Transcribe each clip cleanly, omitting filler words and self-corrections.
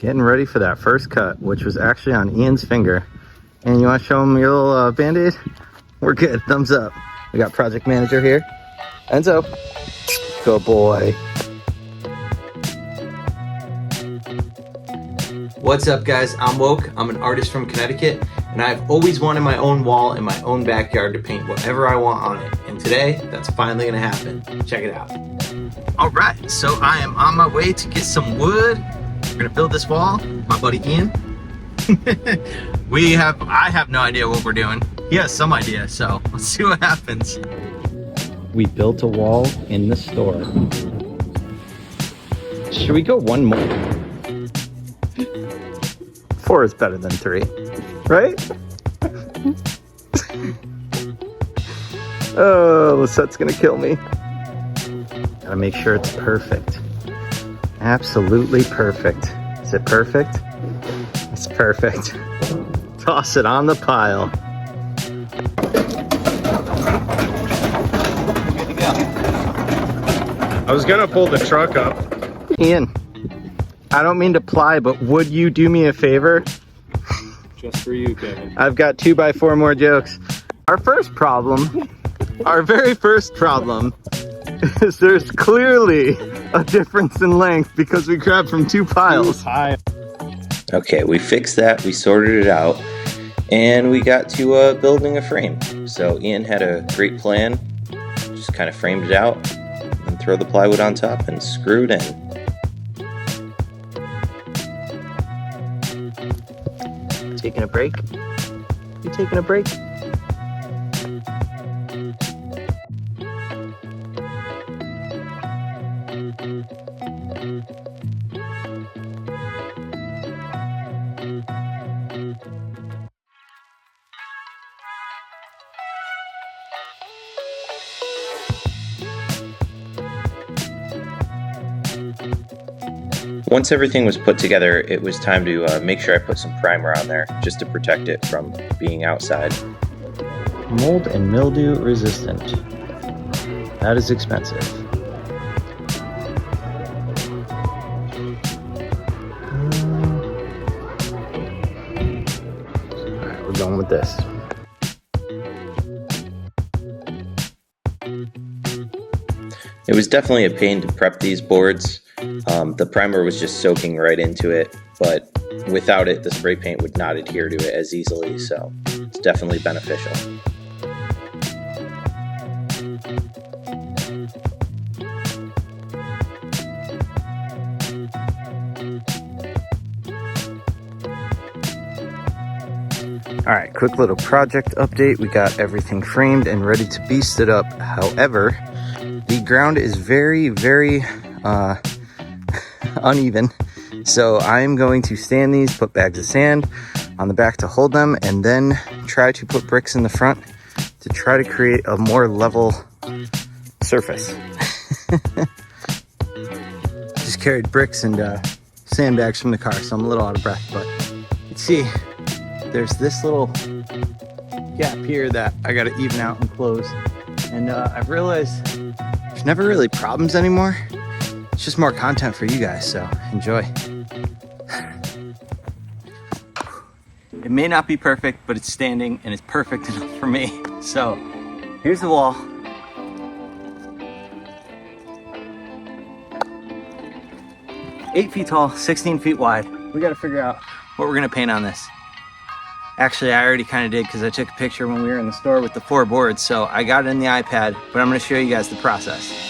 Getting ready for that first cut, which was actually on Ian's finger. And you want to show him your little band-aid? We're good, thumbs up. We got project manager here. Enzo, good boy. What's up guys, I'm Woke. I'm an artist from Connecticut, and I've always wanted my own wall in my own backyard to paint whatever I want on it. And today, that's finally gonna happen. Check it out. All right, so I am on my way to get some wood. We're gonna build this wall. My buddy Ian. I have no idea what we're doing. He has some idea, so let's see what happens. We built a wall in the store. Should we go one more? 4 is better than 3, right? Oh, the set's gonna kill me. Gotta make sure it's perfect. Absolutely perfect. Is it perfect? It's perfect. Toss it on the pile. Good to go. I was gonna pull the truck up. Ian, I don't mean to ply, but would you do me a favor? Just for you, Kevin. I've got 2x4 more jokes. Our first problem, our very first problem, is there's clearly a difference in length because we grabbed from 2 piles. Okay, we fixed that, we sorted it out, and we got to building a frame. So Ian had a great plan, just kind of framed it out, and throw the plywood on top and screw it in. Taking a break? You taking a break? Once everything was put together, it was time to make sure I put some primer on there just to protect it from being outside. Mold and mildew resistant. That is expensive. Alright, we're going with this. It was definitely a pain to prep these boards. The primer was just soaking right into it, but without it, the spray paint would not adhere to it as easily, so it's definitely beneficial. All right, quick little project update. We got everything framed and ready to beast it up. However, the ground is very uneven, so I'm going to sand these, put bags of sand on the back to hold them, and then try to put bricks in the front to try to create a more level surface. Just carried bricks and sandbags from the car, so I'm a little out of breath, but let's see. There's this little gap here that I gotta even out and close, and I've realized there's never really problems anymore. It's just more content for you guys, so enjoy. It may not be perfect, but it's standing and it's perfect enough for me. So here's the wall. Eight feet tall, 16 feet wide. We gotta figure out what we're gonna paint on this. Actually, I already kind of did because I took a picture when we were in the store with the 4 boards, so I got it in the iPad, but I'm gonna show you guys the process.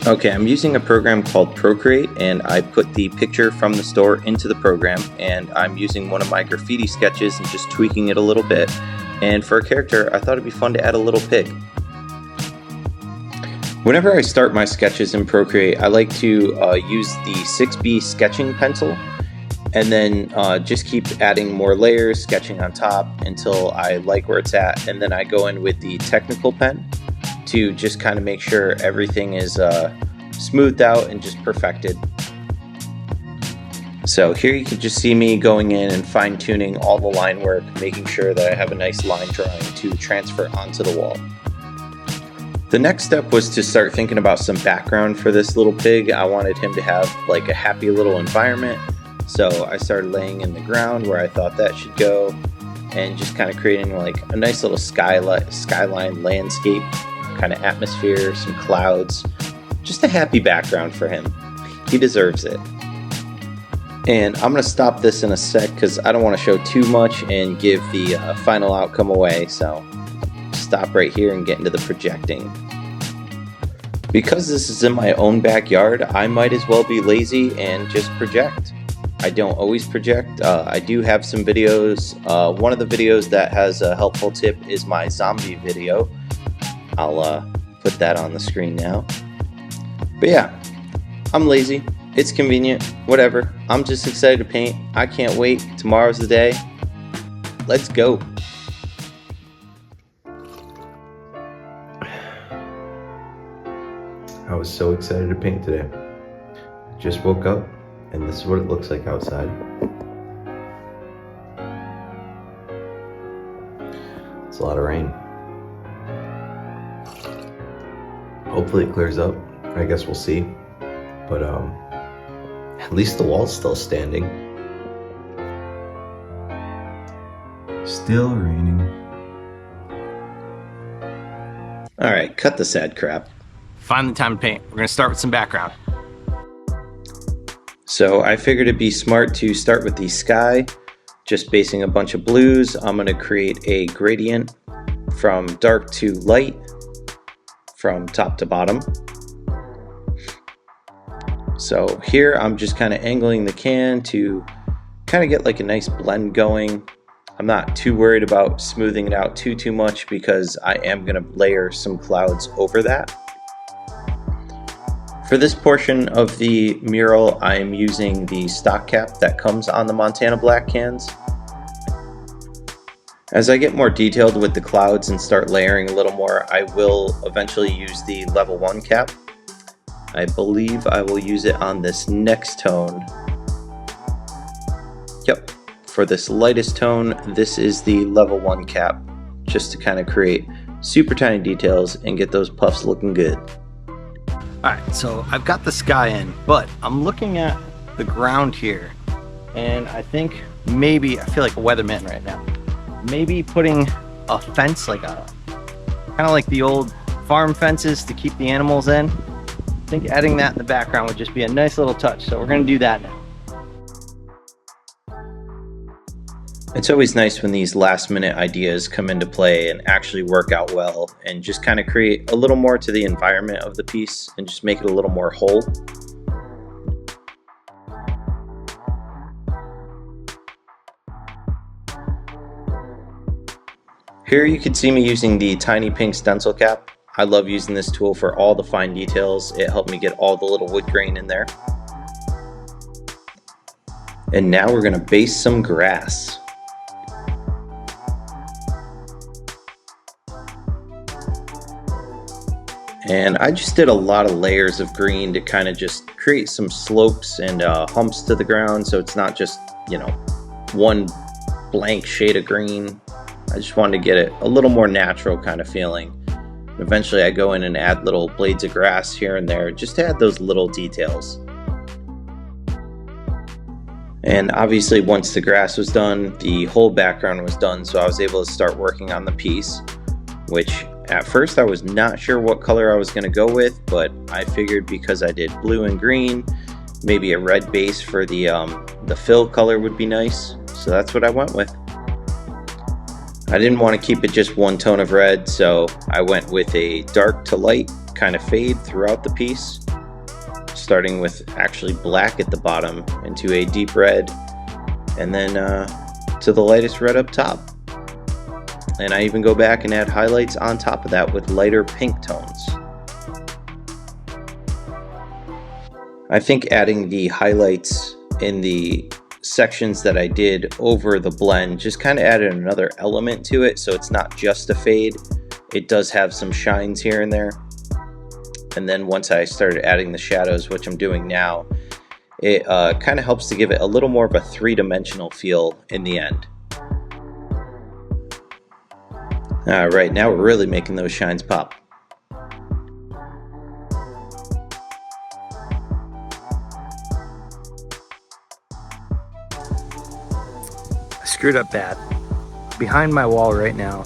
Okay, I'm using a program called Procreate, and I put the picture from the store into the program, and I'm using one of my graffiti sketches and just tweaking it a little bit. And for a character, I thought it'd be fun to add a little pig. Whenever I start my sketches in Procreate, I like to use the 6B sketching pencil, and then just keep adding more layers, sketching on top until I like where it's at, and then I go in with the technical pen to just kind of make sure everything is smoothed out and just perfected. So here you can just see me going in and fine-tuning all the line work, making sure that I have a nice line drawing to transfer onto the wall. The next step was to start thinking about some background for this little pig. I wanted him to have like a happy little environment, So I started laying in the ground where I thought that should go, and just kind of creating like a nice little skyline landscape, kind of atmosphere, some clouds, just a happy background for him. He deserves it. And I'm going to stop this in a sec because I don't want to show too much and give the final outcome away. So stop right here and get into the projecting. Because this is in my own backyard, I might as well be lazy and just project. I don't always project. I do have some videos. One of the videos that has a helpful tip is my zombie video. I'll put that on the screen now. But yeah, I'm lazy. It's convenient, whatever. I'm just excited to paint. I can't wait. Tomorrow's the day. Let's go. I was so excited to paint today. Just woke up and this is what it looks like outside. It's a lot of rain. Hopefully it clears up. I guess we'll see. But at least the wall's still standing. Still raining. All right, cut the sad crap. Finally time to paint. We're gonna start with some background. So I figured it'd be smart to start with the sky, just basing a bunch of blues. I'm gonna create a gradient from dark to light, from top to bottom. So here I'm just kind of angling the can to kind of get like a nice blend going. I'm not too worried about smoothing it out too much because I am going to layer some clouds over that. For this portion of the mural, I am using the stock cap that comes on the Montana Black cans. As I get more detailed with the clouds and start layering a little more, I will eventually use the level 1 cap. I believe I will use it on this next tone. Yep, for this lightest tone, this is the level 1 cap, just to kind of create super tiny details and get those puffs looking good. Alright, so I've got the sky in, but I'm looking at the ground here, and I think maybe, I feel like a weatherman right now, maybe putting a fence, like a, kind of like the old farm fences to keep the animals in. I think adding that in the background would just be a nice little touch, so we're going to do that now. It's always nice when these last minute ideas come into play and actually work out well and just kind of create a little more to the environment of the piece and just make it a little more whole. Here you can see me using the tiny pink stencil cap. I love using this tool for all the fine details. It helped me get all the little wood grain in there. And now we're going to base some grass. And I just did a lot of layers of green to kind of just create some slopes and humps to the ground, so it's not just, you know, one blank shade of green. I just wanted to get it a little more natural kind of feeling. Eventually I go in and add little blades of grass here and there just to add those little details. And obviously once the grass was done, the whole background was done, so I was able to start working on the piece, which at first I was not sure what color I was going to go with, but I figured because I did blue and green, maybe a red base for the fill color would be nice, so that's what I went with. I didn't want to keep it just one tone of red, so I went with a dark to light kind of fade throughout the piece, starting with actually black at the bottom into a deep red, and then to the lightest red up top. And I even go back and add highlights on top of that with lighter pink tones. I think adding the highlights in the sections that I did over the blend just kind of added another element to it, so it's not just a fade. It does have some shines here and there. And then once I started adding the shadows, which I'm doing now, it kind of helps to give it a little more of a three-dimensional feel in the end. Alright, now we're really making those shines pop. screwed up bad. Behind my wall right now,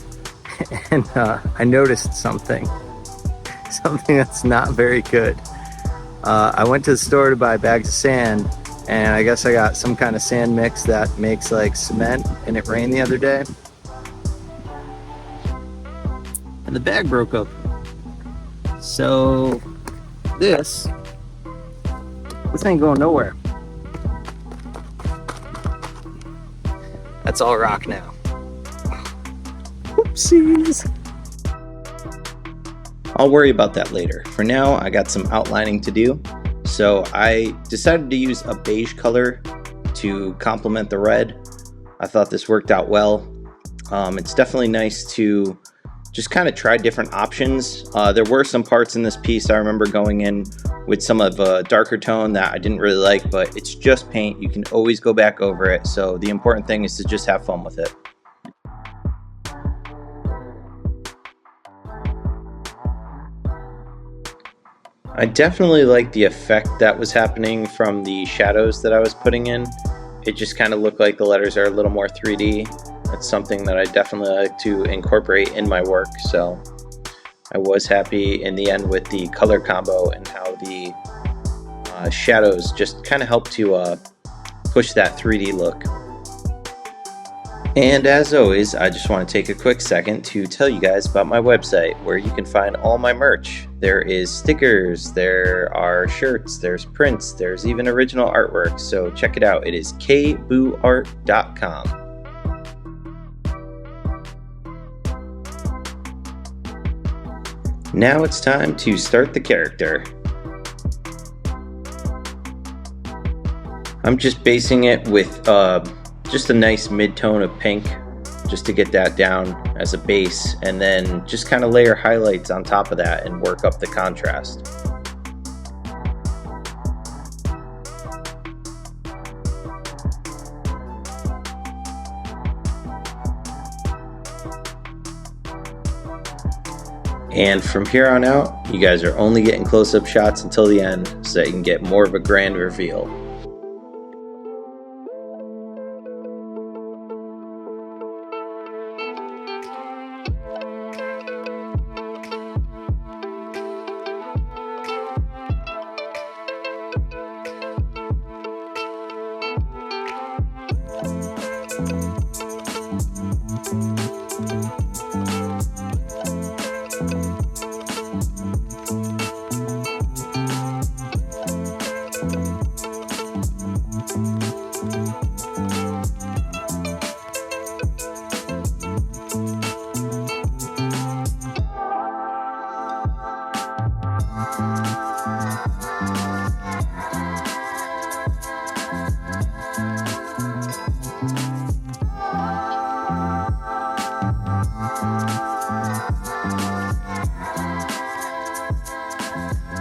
and I noticed something that's not very good. I went to the store to buy bags of sand, and I guess I got some kind of sand mix that makes like cement, and it rained the other day. And the bag broke open. So this ain't going nowhere. That's all rock now. Oopsies. I'll worry about that later. For now, I got some outlining to do. So I decided to use a beige color to complement the red. I thought this worked out well. It's definitely nice to just kind of try different options. There were some parts in this piece I remember going in with some of a darker tone that I didn't really like, but it's just paint. You can always go back over it. So the important thing is to just have fun with it. I definitely like the effect that was happening from the shadows that I was putting in. It just kind of looked like the letters are a little more 3D. That's something that I definitely like to incorporate in my work. So I was happy in the end with the color combo and how the shadows just kind of help to push that 3D look. And as always, I just want to take a quick second to tell you guys about my website where you can find all my merch. There is stickers, there are shirts, there's prints, there's even original artwork. So check it out. It is kbooart.com. Now it's time to start the character. I'm just basing it with just a nice mid-tone of pink just to get that down as a base, and then just kind of layer highlights on top of that and work up the contrast. And from here on out, you guys are only getting close-up shots until the end so that you can get more of a grand reveal.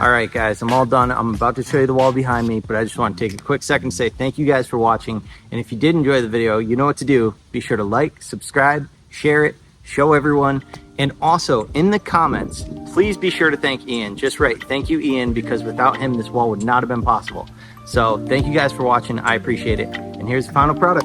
Alright guys, I'm all done. I'm about to show you the wall behind me, but I just want to take a quick second to say thank you guys for watching. And if you did enjoy the video, you know what to do. Be sure to like, subscribe, share it, show everyone. And also, in the comments, please be sure to thank Ian. Just right, thank you Ian, because without him, this wall would not have been possible. So thank you guys for watching. I appreciate it. And here's the final product.